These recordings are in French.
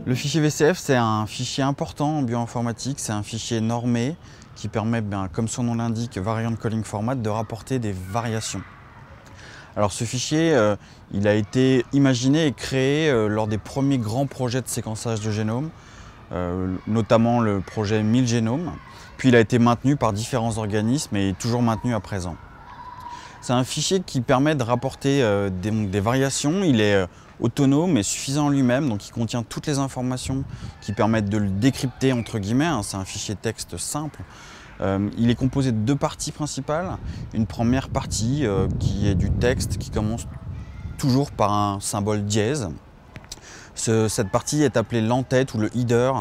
Le fichier VCF, c'est un fichier important en bioinformatique, c'est un fichier normé qui permet, comme son nom l'indique, Variant Calling Format, de rapporter des variations. Alors ce fichier, il a été imaginé et créé lors des premiers grands projets de séquençage de génome, notamment le projet 1000 génomes, puis il a été maintenu par différents organismes et est toujours maintenu à présent. C'est un fichier qui permet de rapporter des variations, il est autonome et suffisant en lui-même, donc il contient toutes les informations qui permettent de le décrypter entre guillemets, c'est un fichier texte simple. Il est composé de deux parties principales. Une première partie qui est du texte qui commence toujours par un symbole dièse. Cette partie est appelée l'entête ou le header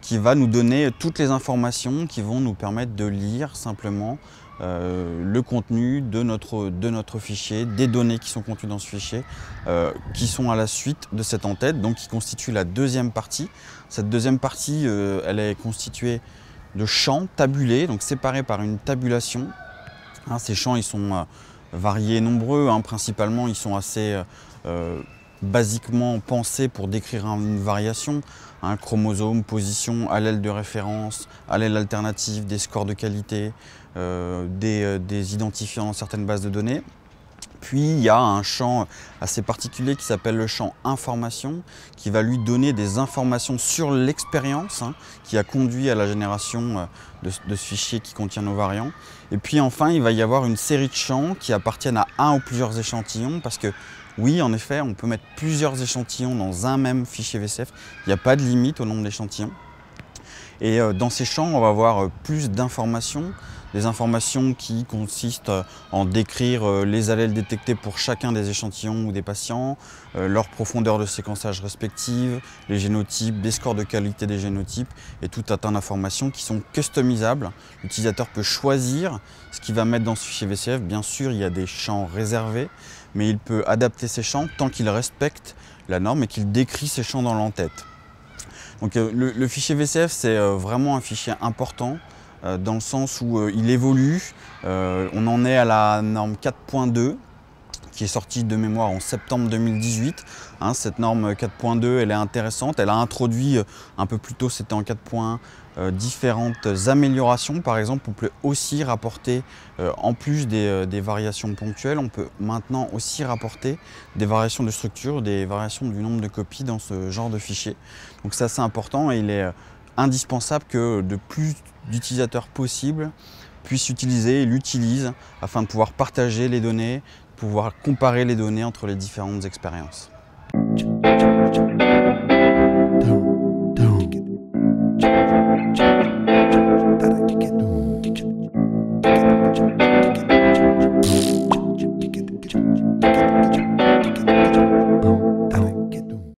qui va nous donner toutes les informations qui vont nous permettre de lire simplement le contenu de notre fichier, des données qui sont contenues dans ce fichier, qui sont à la suite de cette entête, donc qui constitue la deuxième partie. Cette deuxième partie, elle est constituée de champs tabulés, donc séparés par une tabulation. Ces champs, ils sont variés et nombreux, principalement ils sont assez basiquement pensés pour décrire une variation, chromosome, position, allèle de référence, allèle alternatif, des scores de qualité, des identifiants dans certaines bases de données. Puis il y a un champ assez particulier qui s'appelle le champ information, qui va lui donner des informations sur l'expérience qui a conduit à la génération de ce fichier qui contient nos variants. Et puis enfin, il va y avoir une série de champs qui appartiennent à un ou plusieurs échantillons, parce que oui, en effet, on peut mettre plusieurs échantillons dans un même fichier VCF. Il n'y a pas de limite au nombre d'échantillons. Et dans ces champs, on va avoir plus d'informations. Des informations qui consistent en décrire les allèles détectés pour chacun des échantillons ou des patients, leur profondeur de séquençage respective, les génotypes, des scores de qualité des génotypes et tout un tas d'informations qui sont customisables. L'utilisateur peut choisir ce qu'il va mettre dans ce fichier VCF. Bien sûr, il y a des champs réservés, mais il peut adapter ces champs tant qu'il respecte la norme et qu'il décrit ces champs dans l'entête. Donc le fichier VCF, c'est vraiment un fichier important, dans le sens où il évolue. On en est à la norme 4.2 qui est sortie de mémoire en septembre 2018. Cette norme 4.2, elle est intéressante. Elle a introduit un peu plus tôt, c'était en 4.1, différentes améliorations. Par exemple, on peut aussi rapporter, en plus des variations ponctuelles, on peut maintenant aussi rapporter des variations de structure, des variations du nombre de copies dans ce genre de fichier. Donc ça, c'est important et il est indispensable que de plus d'utilisateurs possibles puissent utiliser et l'utilisent afin de pouvoir partager les données, pouvoir comparer les données entre les différentes expériences.